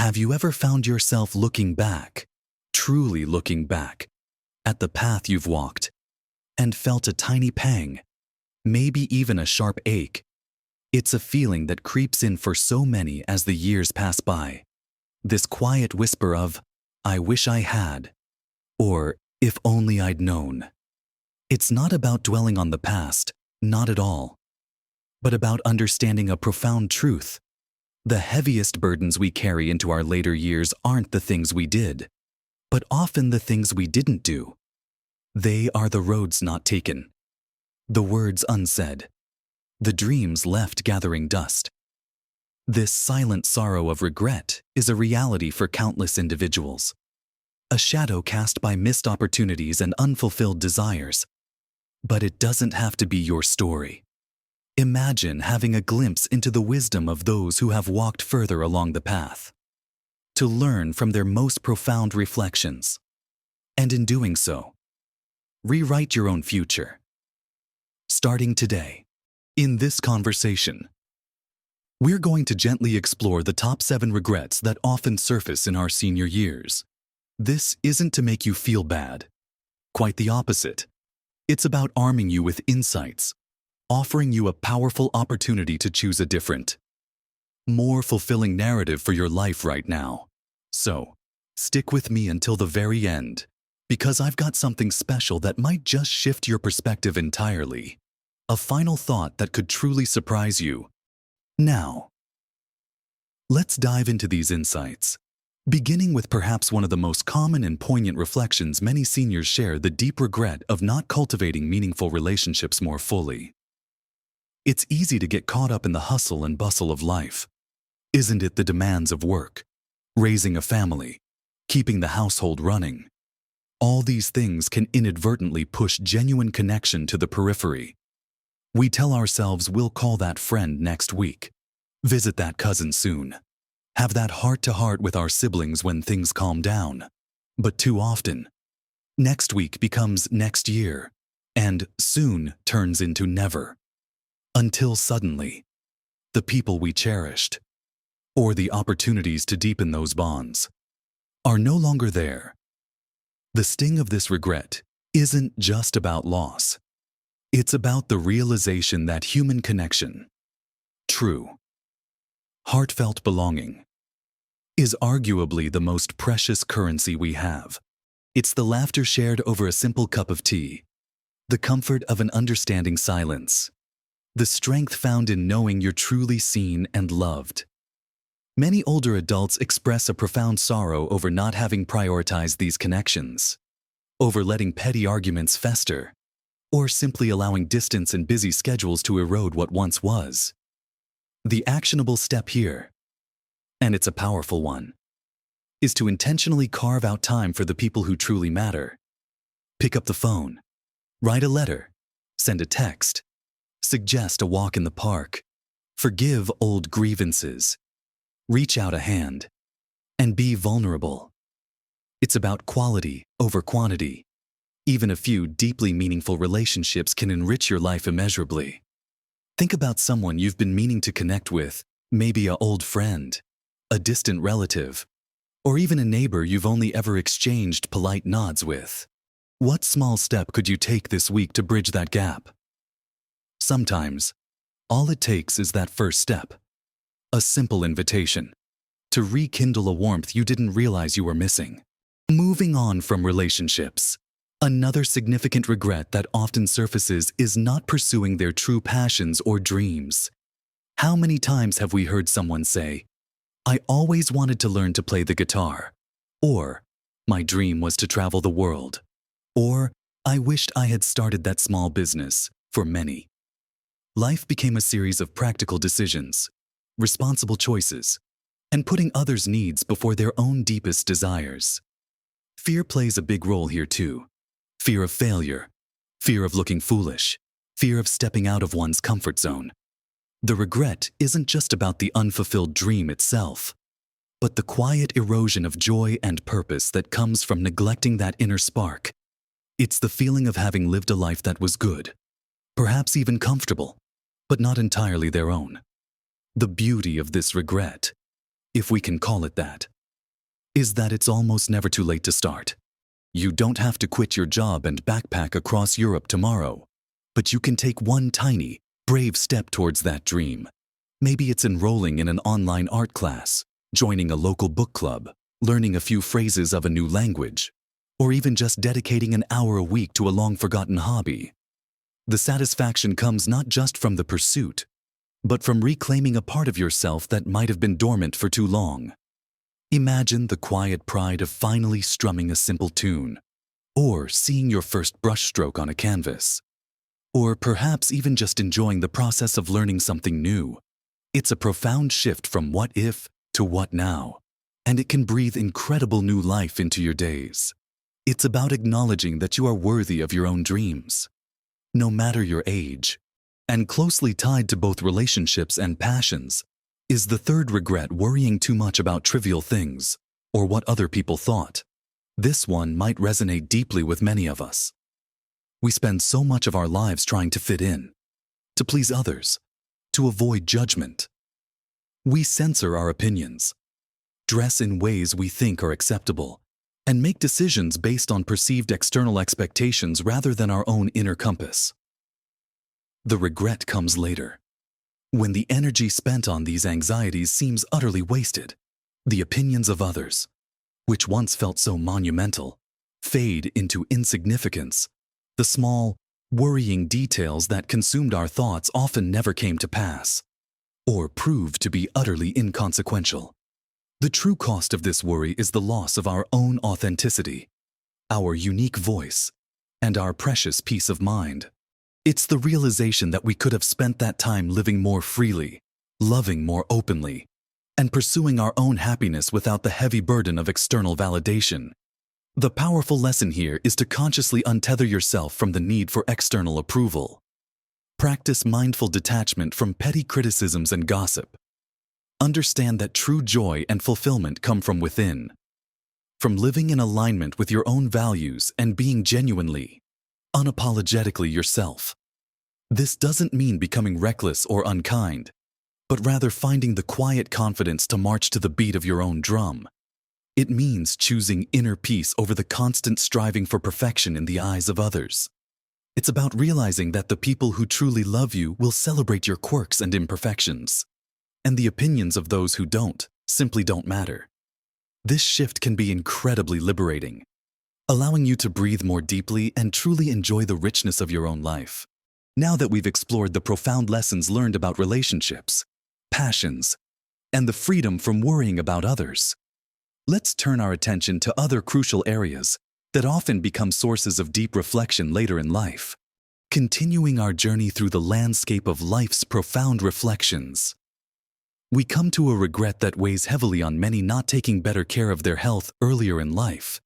Have you ever found yourself looking back, truly looking back, at the path you've walked, and felt a tiny pang, maybe even a sharp ache? It's a feeling that creeps in for so many as the years pass by. This quiet whisper of, "I wish I had," or "if only I'd known." It's not about dwelling on the past, not at all, but about understanding a profound truth. The heaviest burdens we carry into our later years aren't the things we did, but often the things we didn't do. They are the roads not taken, the words unsaid, the dreams left gathering dust. This silent sorrow of regret is a reality for countless individuals, a shadow cast by missed opportunities and unfulfilled desires. But it doesn't have to be your story. Imagine having a glimpse into the wisdom of those who have walked further along the path, to learn from their most profound reflections, and in doing so, rewrite your own future. Starting today, in this conversation, we're going to gently explore the top 7 regrets that often surface in our senior years. This isn't to make you feel bad. Quite the opposite. It's about arming you with insights, offering you a powerful opportunity to choose a different, more fulfilling narrative for your life right now. So, stick with me until the very end, because I've got something special that might just shift your perspective entirely. A final thought that could truly surprise you. Now, let's dive into these insights, beginning with perhaps one of the most common and poignant reflections many seniors share: the deep regret of not cultivating meaningful relationships more fully. It's easy to get caught up in the hustle and bustle of life. Isn't it? The demands of work, raising a family, keeping the household running. All these things can inadvertently push genuine connection to the periphery. We tell ourselves we'll call that friend next week, visit that cousin soon, have that heart-to-heart with our siblings when things calm down. But too often, next week becomes next year, and soon turns into never. Until suddenly, the people we cherished, or the opportunities to deepen those bonds, are no longer there. The sting of this regret isn't just about loss. It's about the realization that human connection, true, heartfelt belonging, is arguably the most precious currency we have. It's the laughter shared over a simple cup of tea, the comfort of an understanding silence, the strength found in knowing you're truly seen and loved. Many older adults express a profound sorrow over not having prioritized these connections, over letting petty arguments fester, or simply allowing distance and busy schedules to erode what once was. The actionable step here, and it's a powerful one, is to intentionally carve out time for the people who truly matter. Pick up the phone, write a letter, send a text, suggest a walk in the park, forgive old grievances, reach out a hand, and be vulnerable. It's about quality over quantity. Even a few deeply meaningful relationships can enrich your life immeasurably. Think about someone you've been meaning to connect with, maybe an old friend, a distant relative, or even a neighbor you've only ever exchanged polite nods with. What small step could you take this week to bridge that gap? Sometimes, all it takes is that first step, a simple invitation, to rekindle a warmth you didn't realize you were missing. Moving on from relationships, another significant regret that often surfaces is not pursuing their true passions or dreams. How many times have we heard someone say, "I always wanted to learn to play the guitar," or "My dream was to travel the world," or "I wished I had started that small business." For many, life became a series of practical decisions, responsible choices, and putting others' needs before their own deepest desires. Fear plays a big role here too. Fear of failure, fear of looking foolish, fear of stepping out of one's comfort zone. The regret isn't just about the unfulfilled dream itself, but the quiet erosion of joy and purpose that comes from neglecting that inner spark. It's the feeling of having lived a life that was good, perhaps even comfortable, but not entirely their own. The beauty of this regret, if we can call it that, is that it's almost never too late to start. You don't have to quit your job and backpack across Europe tomorrow, but you can take one tiny, brave step towards that dream. Maybe it's enrolling in an online art class, joining a local book club, learning a few phrases of a new language, or even just dedicating an hour a week to a long-forgotten hobby. The satisfaction comes not just from the pursuit, but from reclaiming a part of yourself that might have been dormant for too long. Imagine the quiet pride of finally strumming a simple tune, or seeing your first brushstroke on a canvas, or perhaps even just enjoying the process of learning something new. It's a profound shift from what if to what now, and it can breathe incredible new life into your days. It's about acknowledging that you are worthy of your own dreams, no matter your age. And closely tied to both relationships and passions is the third regret: worrying too much about trivial things or what other people thought. This one might resonate deeply with many of us. We spend so much of our lives trying to fit in, to please others, to avoid judgment. We censor our opinions, dress in ways we think are acceptable, and make decisions based on perceived external expectations rather than our own inner compass. The regret comes later, when the energy spent on these anxieties seems utterly wasted. The opinions of others, which once felt so monumental, fade into insignificance. The small, worrying details that consumed our thoughts often never came to pass, or proved to be utterly inconsequential. The true cost of this worry is the loss of our own authenticity, our unique voice, and our precious peace of mind. It's the realization that we could have spent that time living more freely, loving more openly, and pursuing our own happiness without the heavy burden of external validation. The powerful lesson here is to consciously untether yourself from the need for external approval. Practice mindful detachment from petty criticisms and gossip. Understand that true joy and fulfillment come from within, from living in alignment with your own values and being genuinely, unapologetically yourself. This doesn't mean becoming reckless or unkind, but rather finding the quiet confidence to march to the beat of your own drum. It means choosing inner peace over the constant striving for perfection in the eyes of others. It's about realizing that the people who truly love you will celebrate your quirks and imperfections, and the opinions of those who don't simply don't matter. This shift can be incredibly liberating, allowing you to breathe more deeply and truly enjoy the richness of your own life. Now that we've explored the profound lessons learned about relationships, passions, and the freedom from worrying about others, let's turn our attention to other crucial areas that often become sources of deep reflection later in life. Continuing our journey through the landscape of life's profound reflections, we come to a regret that weighs heavily on many: not taking better care of their health earlier in life.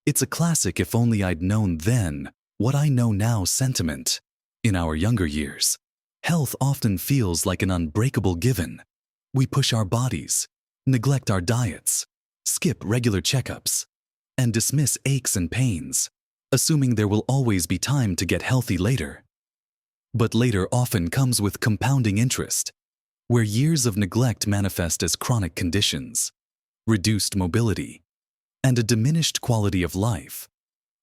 It's a classic "if only I'd known then what I know now" sentiment. In our younger years, health often feels like an unbreakable given. We push our bodies, neglect our diets, skip regular checkups, and dismiss aches and pains, assuming there will always be time to get healthy later. But later often comes with compounding interest, where years of neglect manifest as chronic conditions, reduced mobility, and a diminished quality of life.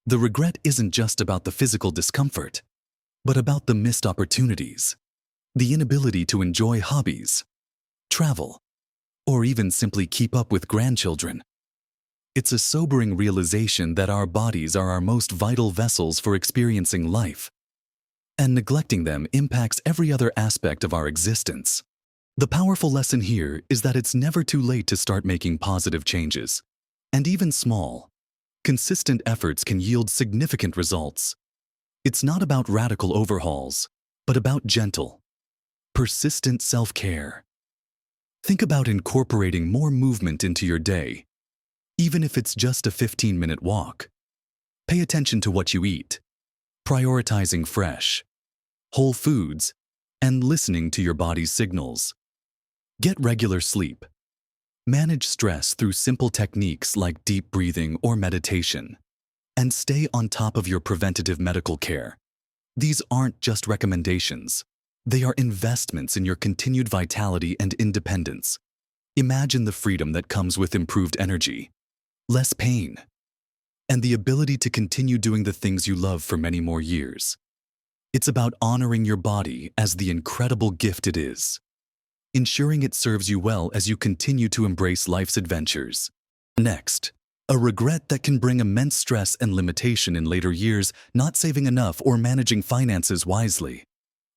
The regret isn't just about the physical discomfort, but about the missed opportunities, the inability to enjoy hobbies, travel, or even simply keep up with grandchildren. It's a sobering realization that our bodies are our most vital vessels for experiencing life, and neglecting them impacts every other aspect of our existence. The powerful lesson here is that it's never too late to start making positive changes, and even small, consistent efforts can yield significant results. It's not about radical overhauls, but about gentle, persistent self-care. Think about incorporating more movement into your day, even if it's just a 15-minute walk. Pay attention to what you eat, prioritizing fresh, whole foods, and listening to your body's signals. Get regular sleep. Manage stress through simple techniques like deep breathing or meditation, and stay on top of your preventative medical care. These aren't just recommendations. They are investments in your continued vitality and independence. Imagine the freedom that comes with improved energy, less pain, and the ability to continue doing the things you love for many more years. It's about honoring your body as the incredible gift it is, ensuring it serves you well as you continue to embrace life's adventures. Next, a regret that can bring immense stress and limitation in later years, not saving enough or managing finances wisely.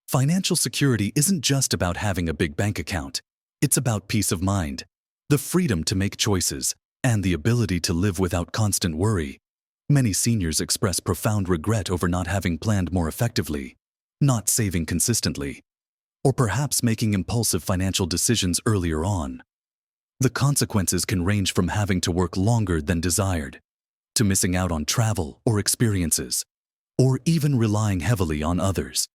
Financial security isn't just about having a big bank account. It's about peace of mind, the freedom to make choices, and the ability to live without constant worry. Many seniors express profound regret over not having planned more effectively, not saving consistently, or perhaps making impulsive financial decisions earlier on. The consequences can range from having to work longer than desired, to missing out on travel or experiences, or even relying heavily on others.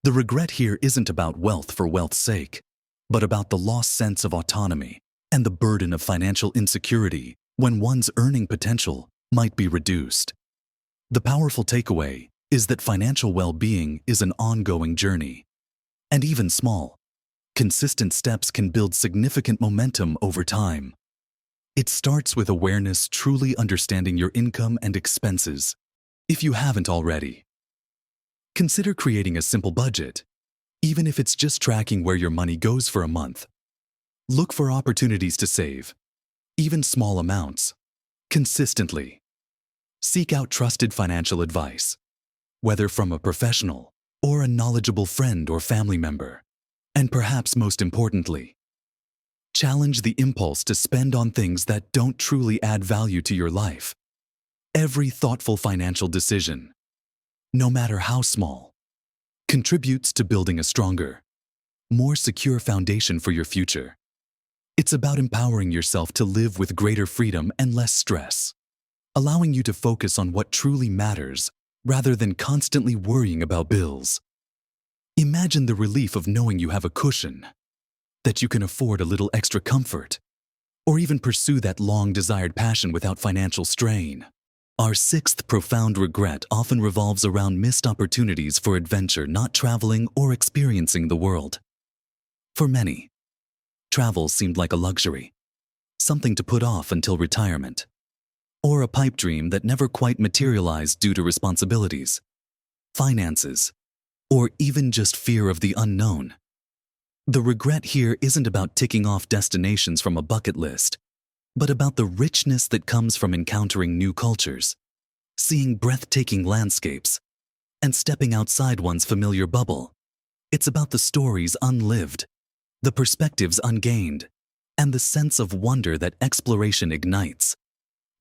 The regret here isn't about wealth for wealth's sake, but about the lost sense of autonomy and the burden of financial insecurity when one's earning potential might be reduced. The powerful takeaway is that financial well-being is an ongoing journey, and even small, consistent steps can build significant momentum over time. It starts with awareness, truly understanding your income and expenses. If you haven't already, consider creating a simple budget, even if it's just tracking where your money goes for a month. Look for opportunities to save, even small amounts, consistently. Seek out trusted financial advice, whether from a professional or a knowledgeable friend or family member. And perhaps most importantly, challenge the impulse to spend on things that don't truly add value to your life. Every thoughtful financial decision, no matter how small, contributes to building a stronger, more secure foundation for your future. It's about empowering yourself to live with greater freedom and less stress, allowing you to focus on what truly matters rather than constantly worrying about bills. Imagine the relief of knowing you have a cushion, that you can afford a little extra comfort, or even pursue that long-desired passion without financial strain. Our sixth profound regret often revolves around missed opportunities for adventure, not traveling or experiencing the world. For many, travel seemed like a luxury, something to put off until retirement, or a pipe dream that never quite materialized due to responsibilities, finances, or even just fear of the unknown. The regret here isn't about ticking off destinations from a bucket list, but about the richness that comes from encountering new cultures, seeing breathtaking landscapes, and stepping outside one's familiar bubble. It's about the stories unlived, the perspectives ungained, and the sense of wonder that exploration ignites.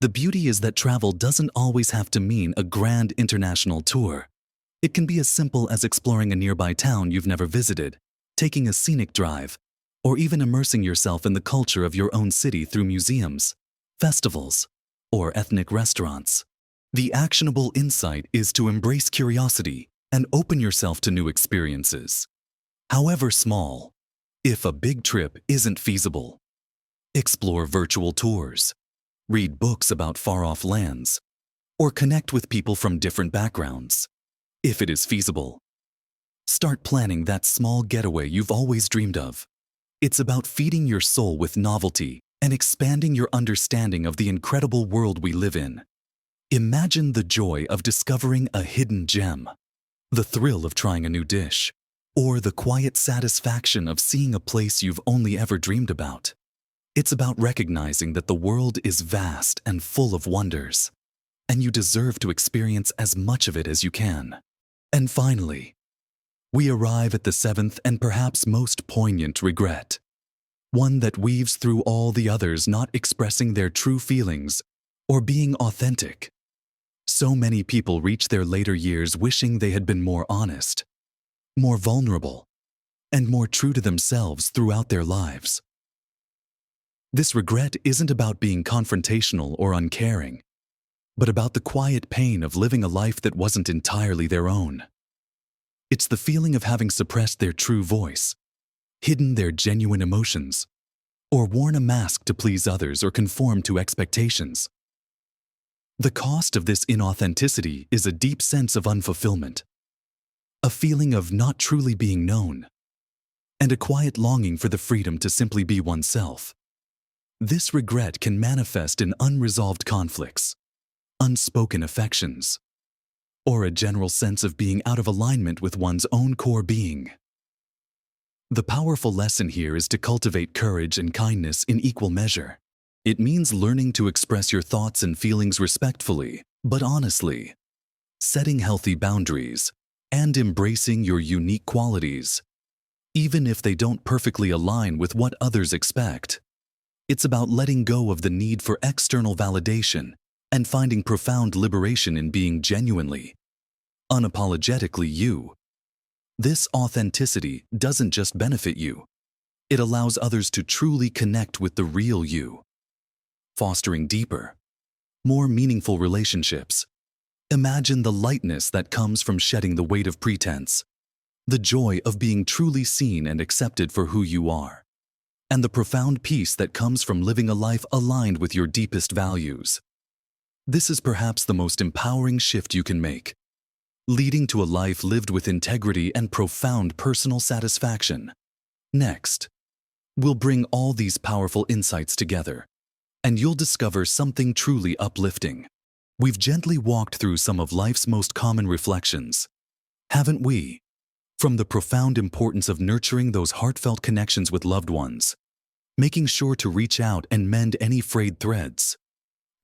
The beauty is that travel doesn't always have to mean a grand international tour. It can be as simple as exploring a nearby town you've never visited, taking a scenic drive, or even immersing yourself in the culture of your own city through museums, festivals, or ethnic restaurants. The actionable insight is to embrace curiosity and open yourself to new experiences, however small. If a big trip isn't feasible, explore virtual tours, read books about far-off lands, or connect with people from different backgrounds. If it is feasible, start planning that small getaway you've always dreamed of. It's about feeding your soul with novelty and expanding your understanding of the incredible world we live in. Imagine the joy of discovering a hidden gem, the thrill of trying a new dish, or the quiet satisfaction of seeing a place you've only ever dreamed about. It's about recognizing that the world is vast and full of wonders, and you deserve to experience as much of it as you can. And finally, we arrive at the seventh and perhaps most poignant regret, one that weaves through all the others, not expressing their true feelings or being authentic. So many people reach their later years wishing they had been more honest, more vulnerable, and more true to themselves throughout their lives. This regret isn't about being confrontational or uncaring, but about the quiet pain of living a life that wasn't entirely their own. It's the feeling of having suppressed their true voice, hidden their genuine emotions, or worn a mask to please others or conform to expectations. The cost of this inauthenticity is a deep sense of unfulfillment, a feeling of not truly being known, and a quiet longing for the freedom to simply be oneself. This regret can manifest in unresolved conflicts, unspoken affections, or a general sense of being out of alignment with one's own core being. The powerful lesson here is to cultivate courage and kindness in equal measure. It means learning to express your thoughts and feelings respectfully, but honestly, setting healthy boundaries, and embracing your unique qualities, even if they don't perfectly align with what others expect. It's about letting go of the need for external validation and finding profound liberation in being genuinely, unapologetically you. This authenticity doesn't just benefit you, it allows others to truly connect with the real you, fostering deeper, more meaningful relationships. Imagine the lightness that comes from shedding the weight of pretense, the joy of being truly seen and accepted for who you are, and the profound peace that comes from living a life aligned with your deepest values. This is perhaps the most empowering shift you can make, leading to a life lived with integrity and profound personal satisfaction. Next, we'll bring all these powerful insights together, and you'll discover something truly uplifting. We've gently walked through some of life's most common reflections, haven't we? From the profound importance of nurturing those heartfelt connections with loved ones, making sure to reach out and mend any frayed threads,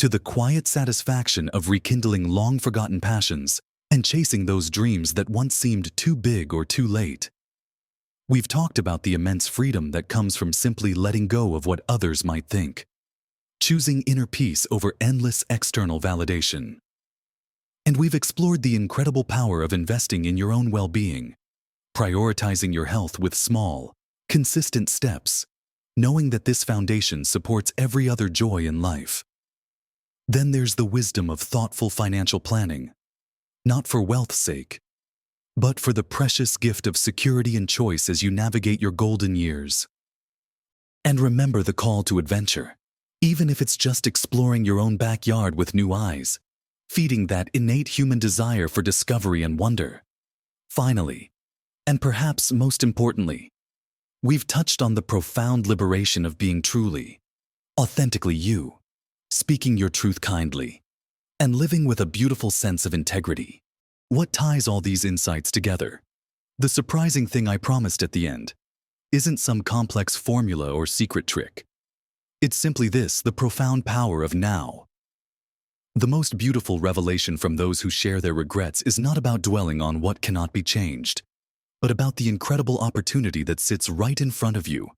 to the quiet satisfaction of rekindling long-forgotten passions and chasing those dreams that once seemed too big or too late. We've talked about the immense freedom that comes from simply letting go of what others might think, choosing inner peace over endless external validation. And we've explored the incredible power of investing in your own well-being, prioritizing your health with small, consistent steps, knowing that this foundation supports every other joy in life. Then there's the wisdom of thoughtful financial planning, not for wealth's sake, but for the precious gift of security and choice as you navigate your golden years. And remember the call to adventure, even if it's just exploring your own backyard with new eyes, feeding that innate human desire for discovery and wonder. Finally, and perhaps most importantly, we've touched on the profound liberation of being truly, authentically you, speaking your truth kindly, and living with a beautiful sense of integrity. What ties all these insights together? The surprising thing I promised at the end isn't some complex formula or secret trick. It's simply this: the profound power of now. The most beautiful revelation from those who share their regrets is not about dwelling on what cannot be changed, but about the incredible opportunity that sits right in front of you.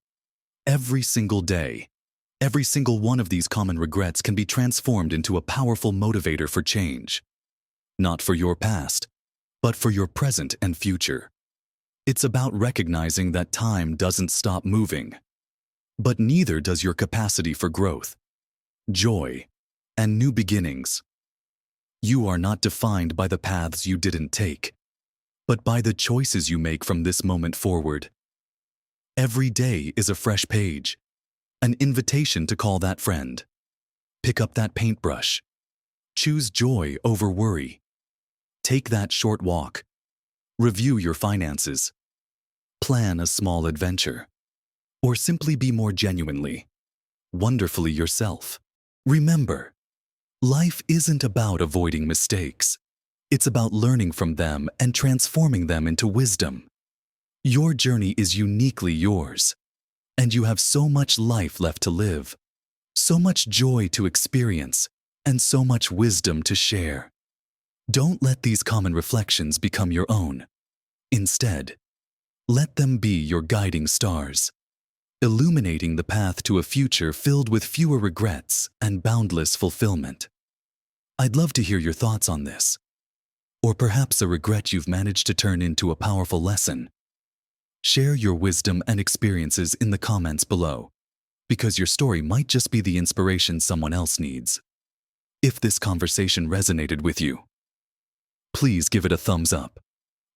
Every single day, every single one of these common regrets can be transformed into a powerful motivator for change. Not for your past, but for your present and future. It's about recognizing that time doesn't stop moving, but neither does your capacity for growth, joy, and new beginnings. You are not defined by the paths you didn't take, but by the choices you make from this moment forward. Every day is a fresh page, an invitation to call that friend, pick up that paintbrush, choose joy over worry, take that short walk, review your finances, plan a small adventure, or simply be more genuinely, wonderfully yourself. Remember, life isn't about avoiding mistakes. It's about learning from them and transforming them into wisdom. Your journey is uniquely yours, and you have so much life left to live, so much joy to experience, and so much wisdom to share. Don't let these common reflections become your own. Instead, let them be your guiding stars, illuminating the path to a future filled with fewer regrets and boundless fulfillment. I'd love to hear your thoughts on this, or perhaps a regret you've managed to turn into a powerful lesson. Share your wisdom and experiences in the comments below, because your story might just be the inspiration someone else needs. If this conversation resonated with you, please give it a thumbs up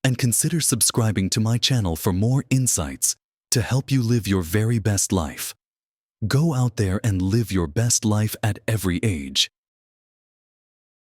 and consider subscribing to my channel for more insights to help you live your very best life. Go out there and live your best life at every age.